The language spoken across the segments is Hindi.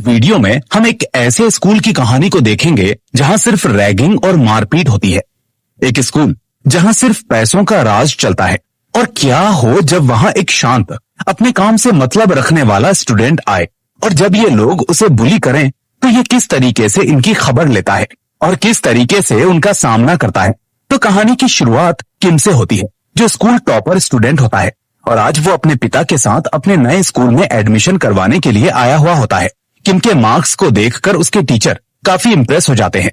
वीडियो में हम एक ऐसे स्कूल की कहानी को देखेंगे जहां सिर्फ रैगिंग और मारपीट होती है। एक स्कूल जहां सिर्फ पैसों का राज चलता है। और क्या हो जब वहां एक शांत, अपने काम से मतलब रखने वाला स्टूडेंट आए, और जब ये लोग उसे बुली करें तो ये किस तरीके से इनकी खबर लेता है और किस तरीके से उनका सामना करता है। तो कहानी की शुरुआत किम से होती है, जो स्कूल टॉपर स्टूडेंट होता है और आज वो अपने पिता के साथ अपने नए स्कूल में एडमिशन करवाने के लिए आया हुआ होता है। किम के मार्क्स को देखकर उसके टीचर काफी इम्प्रेस हो जाते हैं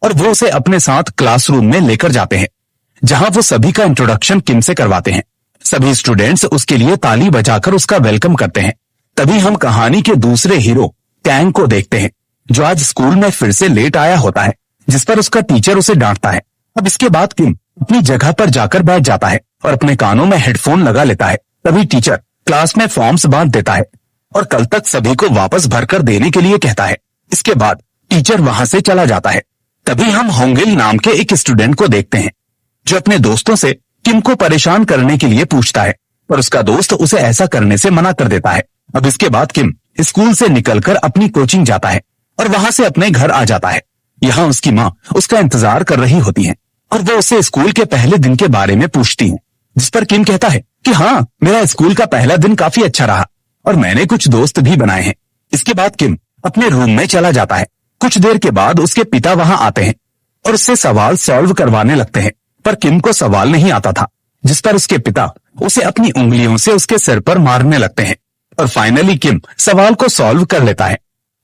और वो उसे अपने साथ क्लासरूम में लेकर जाते हैं, जहां वो सभी का इंट्रोडक्शन किम से करवाते हैं। सभी स्टूडेंट्स उसके लिए ताली बजाकर उसका वेलकम करते हैं। तभी हम कहानी के दूसरे हीरो कैंग को देखते हैं, जो आज स्कूल में फिर से लेट आया होता है, जिस पर उसका टीचर उसे डांटता है। अब इसके बाद किम अपनी जगह पर जाकर बैठ जाता है और अपने कानों में हेडफोन लगा लेता है। तभी टीचर क्लास में फॉर्म्स बांट देता है और कल तक सभी को वापस भरकर देने के लिए कहता है। इसके बाद टीचर वहां से चला जाता है। तभी हम होंगिल नाम के एक स्टूडेंट को देखते हैं, जो अपने दोस्तों से किम को परेशान करने के लिए पूछता है, पर उसका दोस्त उसे ऐसा करने से मना कर देता है। अब इसके बाद किम स्कूल से निकलकर अपनी कोचिंग जाता है और वहां से अपने घर आ जाता है। यहाँ उसकी माँ उसका इंतजार कर रही होती है और वो उसे स्कूल के पहले दिन के बारे में पूछती है, जिस पर किम कहता है कि हाँ, मेरा स्कूल का पहला दिन काफी अच्छा रहा और मैंने कुछ दोस्त भी बनाए हैं। इसके बाद किम अपने रूम में चला जाता है। कुछ देर के बाद उसके पिता वहां आते हैं और उससे सवाल सॉल्व करवाने लगते हैं, पर किम को सवाल नहीं आता था, जिस पर उसके पिता उसे अपनी उंगलियों से उसके सिर पर मारने लगते हैं। और फाइनली किम सवाल को सॉल्व कर लेता है,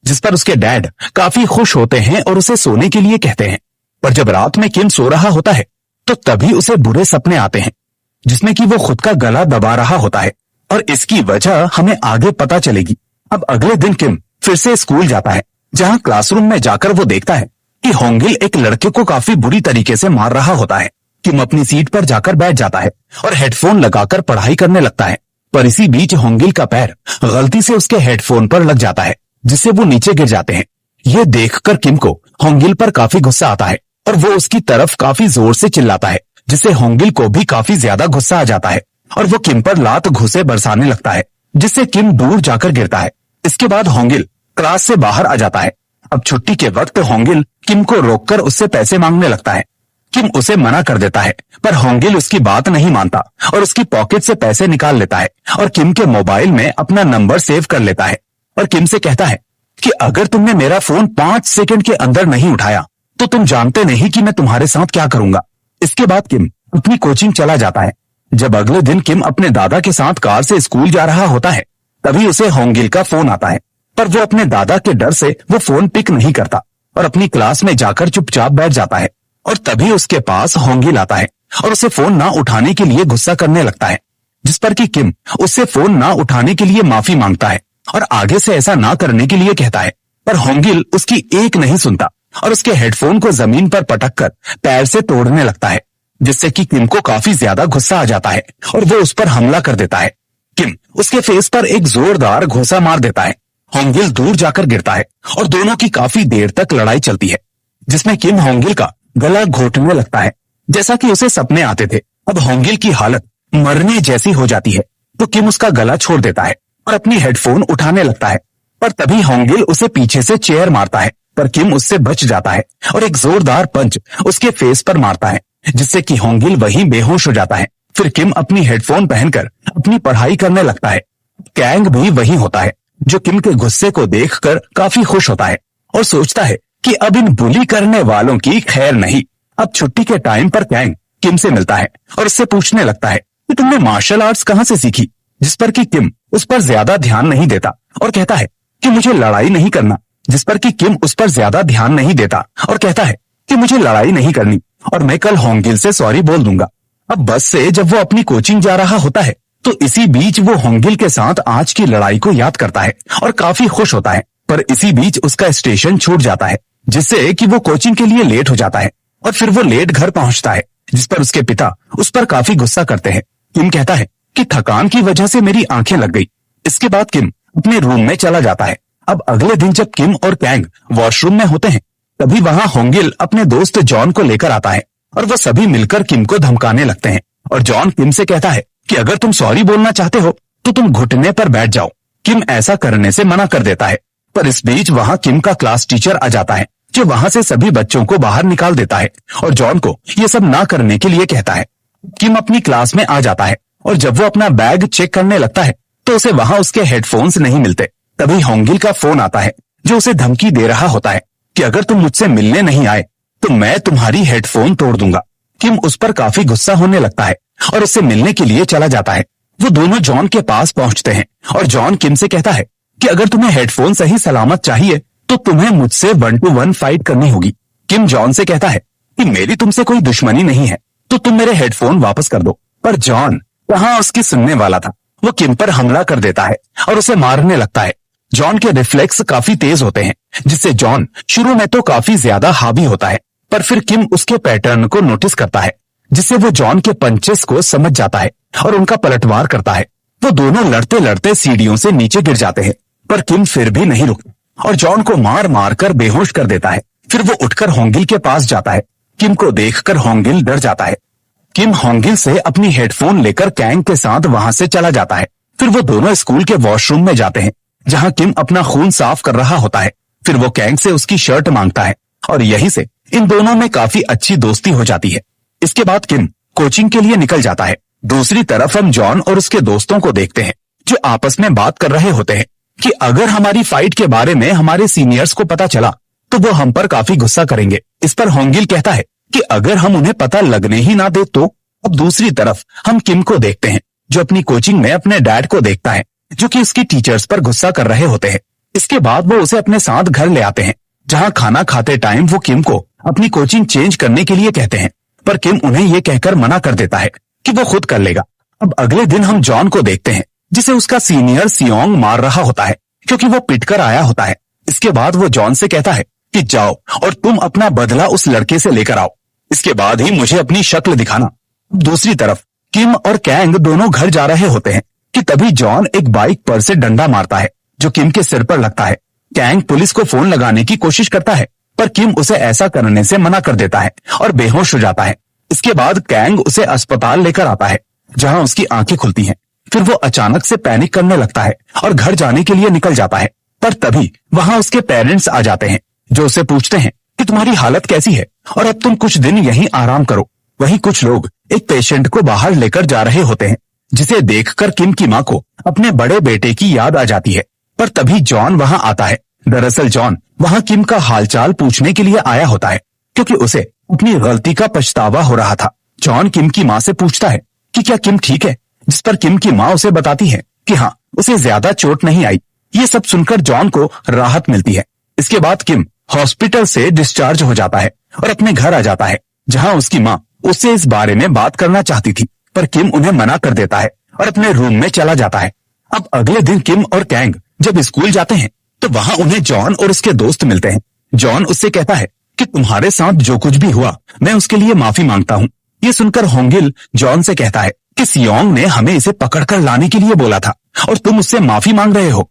जिस पर उसके डैड काफी खुश होते हैं और उसे सोने के लिए कहते हैं। पर जब रात में किम सो रहा होता है तो तभी उसे बुरे सपने आते हैं, जिसमें कि वो खुद का गला दबा रहा होता है और इसकी वजह हमें आगे पता चलेगी। अब अगले दिन किम फिर से स्कूल जाता है, जहां क्लासरूम में जाकर वो देखता है कि होंगिल एक लड़के को काफी बुरी तरीके से मार रहा होता है। किम अपनी सीट पर जाकर बैठ जाता है और हेडफोन लगाकर पढ़ाई करने लगता है। पर इसी बीच होंगिल का पैर गलती से उसके हेडफोन पर लग जाता है, जिससे वो नीचे गिर जाते हैं। ये देखकर किम को होंगिल पर काफी गुस्सा आता है और वो उसकी तरफ काफी जोर से चिल्लाता है, जिससे होंगिल को भी काफी ज्यादा गुस्सा आ जाता है और वो किम पर लात घुसे बरसाने लगता है, जिससे किम दूर जाकर गिरता है। इसके बाद होंगिल क्लास से बाहर आ जाता है। अब छुट्टी के वक्त होंगिल किम को रोककर उससे पैसे मांगने लगता है। किम उसे मना कर देता है, पर होंगिल उसकी बात नहीं मानता और उसकी पॉकेट से पैसे निकाल लेता है और किम के मोबाइल में अपना नंबर सेव कर लेता है और किम से कहता है कि अगर तुमने मेरा फोन 5 सेकंड के अंदर नहीं उठाया तो तुम जानते नहीं कि मैं तुम्हारे साथ क्या करूंगा। इसके बाद किम अपनी कोचिंग चला जाता है। जब अगले दिन किम अपने दादा के साथ कार से स्कूल जा रहा होता है, तभी उसे होंगिल का फोन आता है, पर वो अपने दादा के डर से वो फोन पिक नहीं करता और अपनी क्लास में जाकर चुपचाप बैठ जाता है। और तभी उसके पास होंगिल आता है और उसे फोन ना उठाने के लिए गुस्सा करने लगता है, जिस पर कि किम उससे फोन ना उठाने के लिए माफी मांगता है और आगे से ऐसा ना करने के लिए कहता है। पर होंगिल उसकी एक नहीं सुनता और उसके हेडफोन को जमीन पर पटककर पैर से तोड़ने लगता है, जिससे कि किम को काफी ज्यादा गुस्सा आ जाता है और वो उस पर हमला कर देता है। किम उसके फेस पर एक जोरदार घूंसा मार देता है। होंगिल दूर जाकर गिरता है और दोनों की काफी देर तक लड़ाई चलती है, जिसमें किम होंगिल का गला घोटने लगता है, जैसा कि उसे सपने आते थे। अब होंगिल की हालत मरने जैसी हो जाती है तो किम उसका गला छोड़ देता है और अपनी हेडफोन उठाने लगता है, पर तभी होंगिल उसे पीछे से चेयर मारता है, पर किम उससे बच जाता है और एक जोरदार पंच उसके फेस पर मारता है, जिससे कि होंगिल वहीं बेहोश हो जाता है। फिर किम अपनी हेडफोन पहनकर अपनी पढ़ाई करने लगता है। कैंग भी वहीं होता है, जो किम के गुस्से को देखकर काफी खुश होता है और सोचता है कि अब इन बुली करने वालों की खैर नहीं। अब छुट्टी के टाइम पर कैंग किम से मिलता है और उससे पूछने लगता है कि तुमने मार्शल आर्ट्स कहाँ से सीखी, जिस पर कि किम उस पर ज्यादा ध्यान नहीं देता और कहता है कि मुझे लड़ाई नहीं करना, जिस पर कि किम उस पर ज्यादा ध्यान नहीं देता और कहता है कि मुझे लड़ाई नहीं करनी और मैं कल होंगिल से सॉरी बोल दूंगा। अब बस से जब वो अपनी कोचिंग जा रहा होता है तो इसी बीच वो होंगिल के साथ आज की लड़ाई को याद करता है और काफी खुश होता है, पर इसी बीच उसका स्टेशन छूट जाता है, जिससे कि वो कोचिंग के लिए लेट हो जाता है और फिर वो लेट घर पहुंचता है, जिस पर उसके पिता उस पर काफी गुस्सा करते हैं। किम कहता है कि थकान की वजह से मेरी आंखें लग गई। इसके बाद किम अपने रूम में चला जाता है। अब अगले दिन जब किम और कैंग वॉशरूम में होते हैं, तभी वहां होंगिल अपने दोस्त जॉन को लेकर आता है और वो सभी मिलकर किम को धमकाने लगते हैं और जॉन किम से कहता है कि अगर तुम सॉरी बोलना चाहते हो तो तुम घुटने पर बैठ जाओ। किम ऐसा करने से मना कर देता है पर इस बीच वहां किम का क्लास टीचर आ जाता है, जो वहां से सभी बच्चों को बाहर निकाल देता है और जॉन को ये सब ना करने के लिए कहता है। किम अपनी क्लास में आ जाता है और जब वो अपना बैग चेक करने लगता है तो उसे वहां उसके हेडफोन्स नहीं मिलते। तभी होंगिल का फोन आता है, जो उसे धमकी दे रहा होता है कि अगर तुम मुझसे मिलने नहीं आए तो मैं तुम्हारी हेडफोन तोड़ दूंगा। किम उस पर काफी गुस्सा होने लगता है और उससे मिलने के लिए चला जाता है। वो दोनों जॉन के पास पहुंचते हैं और जॉन किम से कहता है कि अगर तुम्हें हेडफोन सही सलामत चाहिए तो तुम्हें मुझसे 1-to-1 फाइट करनी होगी। किम जॉन से कहता है कि मेरी तुमसे कोई दुश्मनी नहीं है, तो तुम मेरे हेडफोन वापस कर दो। पर जॉन कहाँ उसकी सुनने वाला था। वो किम पर हमला कर देता है और उसे मारने लगता है। जॉन के रिफ्लेक्स काफी तेज होते हैं, जिससे जॉन शुरू में तो काफी ज्यादा हावी होता है, पर फिर किम उसके पैटर्न को नोटिस करता है, जिससे वो जॉन के पंचेस को समझ जाता है और उनका पलटवार करता है। वो दोनों लड़ते लड़ते सीढ़ियों से नीचे गिर जाते हैं, पर किम फिर भी नहीं रुकता और जॉन को मार मार कर बेहोश कर देता है। फिर वो उठकर होंगिल के पास जाता है। किम को देखकर होंगिल डर जाता है। किम होंगिल से अपनी हेडफोन लेकर कैंग के साथ वहां से चला जाता है। फिर वो दोनों स्कूल के वॉशरूम में जाते हैं, जहां किम अपना खून साफ कर रहा होता है। फिर वो कैंग से उसकी शर्ट मांगता है और यहीं से इन दोनों में काफी अच्छी दोस्ती हो जाती है। इसके बाद किम कोचिंग के लिए निकल जाता है। दूसरी तरफ हम जॉन और उसके दोस्तों को देखते हैं, जो आपस में बात कर रहे होते हैं कि अगर हमारी फाइट के बारे में हमारे सीनियर्स को पता चला तो वो हम पर काफी गुस्सा करेंगे। इस पर होंगिल कहता है कि अगर हम उन्हें पता लगने ही ना दे तो। अब दूसरी तरफ हम किम को देखते हैं, जो अपनी कोचिंग में अपने डैड को देखता है, जो कि उसकी टीचर्स पर गुस्सा कर रहे होते हैं। इसके बाद वो उसे अपने साथ घर ले आते हैं, जहां खाना खाते टाइम वो किम को अपनी कोचिंग चेंज करने के लिए कहते हैं, पर किम उन्हें ये कहकर मना कर देता है कि वो खुद कर लेगा। अब अगले दिन हम जॉन को देखते हैं, जिसे उसका सीनियर सियोंग मार रहा होता है, क्योंकि वो पिटकर आया होता है। इसके बाद वो जॉन से कहता है कि जाओ और तुम अपना बदला उस लड़के से लेकर आओ, इसके बाद ही मुझे अपनी शक्ल दिखाना। दूसरी तरफ किम और कैंग दोनों घर जा रहे होते हैं कि तभी जॉन एक बाइक पर से डंडा मारता है, जो किम के सिर पर लगता है। कैंग पुलिस को फोन लगाने की कोशिश करता है, पर किम उसे ऐसा करने से मना कर देता है और बेहोश हो जाता है। इसके बाद कैंग उसे अस्पताल लेकर आता है, जहां उसकी आंखें खुलती हैं। फिर वो अचानक से पैनिक करने लगता है और घर जाने के लिए निकल जाता है, पर तभी वहां उसके पेरेंट्स आ जाते हैं, जो उसे पूछते हैं कि तुम्हारी हालत कैसी है और अब तुम कुछ दिन यहीं आराम करो। वहीं कुछ लोग एक पेशेंट को बाहर लेकर जा रहे होते हैं, जिसे देखकर किम की माँ को अपने बड़े बेटे की याद आ जाती है। पर तभी जॉन वहां आता है। दरअसल जॉन वहां किम का हालचाल पूछने के लिए आया होता है, क्योंकि उसे अपनी गलती का पछतावा हो रहा था। जॉन किम की माँ से पूछता है कि क्या किम ठीक है, जिस पर किम की माँ उसे बताती है कि हाँ, उसे ज्यादा चोट नहीं आई। ये सब सुनकर जॉन को राहत मिलती है। इसके बाद किम हॉस्पिटल से डिस्चार्ज हो जाता है और अपने घर आ जाता है, जहां उसकी माँ उससे इस बारे में बात करना चाहती थी, पर किम उन्हें मना कर देता है और अपने रूम में चला जाता है। अब अगले दिन किम और कैंग जब स्कूल जाते हैं तो वहां उन्हें जॉन और उसके दोस्त मिलते हैं। जॉन उससे कहता है कि तुम्हारे साथ जो कुछ भी हुआ मैं उसके लिए माफी मांगता हूँ। ये सुनकर होंगिल जॉन से कहता है कि सियोंग ने हमें इसे पकड़कर लाने के लिए बोला था और तुम उससे माफी मांग रहे हो।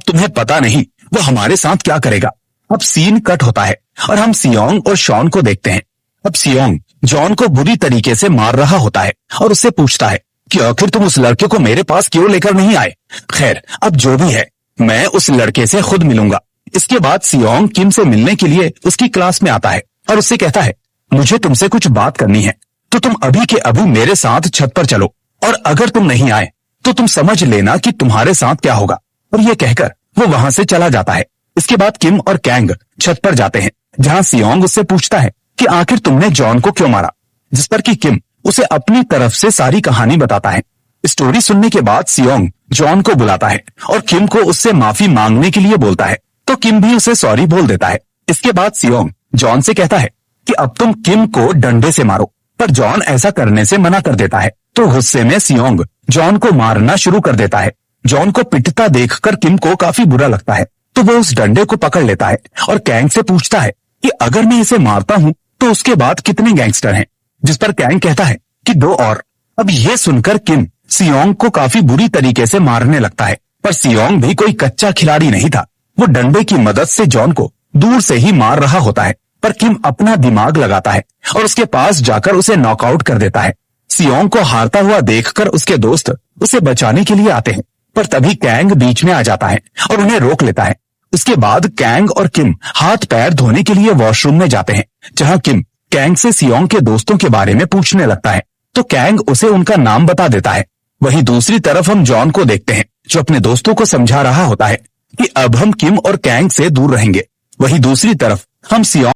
तुम्हें पता नहीं वो हमारे साथ क्या करेगा। अब सीन कट होता है और हम सियोंग और शॉन को देखते हैं। अब सियोंग जॉन को बुरी तरीके से मार रहा होता है और उससे पूछता है कि आखिर तुम उस लड़के को मेरे पास क्यों लेकर नहीं आए। खैर, अब जो भी है, मैं उस लड़के से खुद मिलूंगा। इसके बाद सियोंग किम से मिलने के लिए उसकी क्लास में आता है और उससे कहता है मुझे तुमसे कुछ बात करनी है, तो तुम अभी के अभी मेरे साथ छत पर चलो, और अगर तुम नहीं आए तो तुम समझ लेना कि तुम्हारे साथ क्या होगा। और ये कहकर वो वहां से चला जाता है। इसके बाद किम और कैंग छत पर जाते हैं, जहां सियोंग उससे पूछता है कि आखिर तुमने जॉन को क्यों मारा, जिस पर कि किम उसे अपनी तरफ से सारी कहानी बताता है। स्टोरी सुनने के बाद सियोंग जॉन को बुलाता है और किम को उससे माफी मांगने के लिए बोलता है, तो किम भी उसे सॉरी बोल देता है। इसके बाद सियोंग जॉन से कहता है कि अब तुम किम को डंडे से मारो, पर जॉन ऐसा करने से मना कर देता है। तो गुस्से में सियोंग जॉन को मारना शुरू कर देता है। जॉन को पिटता देखकर किम को काफी बुरा लगता है, तो वो उस डंडे को पकड़ लेता है और कैंग से पूछता है कि अगर मैं इसे मारता हूँ तो उसके बाद कितने गैंगस्टर हैं, जिस पर कैंग कहता है कि 2 और। अब ये सुनकर किम सियोंग को काफी बुरी तरीके से मारने लगता है, पर सियोंग भी कोई कच्चा खिलाड़ी नहीं था। वो डंडे की मदद से जॉन को दूर से ही मार रहा होता है, पर किम अपना दिमाग लगाता है और उसके पास जाकर उसे नॉकआउट कर देता है। सियोंग को हारता हुआ देखकर उसके दोस्त उसे बचाने के लिए आते हैं, पर तभी कैंग बीच में आ जाता है और उन्हें रोक लेता है। इसके बाद कैंग और किम हाथ पैर धोने के लिए वॉशरूम में जाते हैं, जहां किम कैंग से सियोंग के दोस्तों के बारे में पूछने लगता है, तो कैंग उसे उनका नाम बता देता है। वहीं दूसरी तरफ हम जॉन को देखते हैं, जो अपने दोस्तों को समझा रहा होता है कि अब हम किम और कैंग से दूर रहेंगे। वहीं दूसरी तरफ हम सियोंग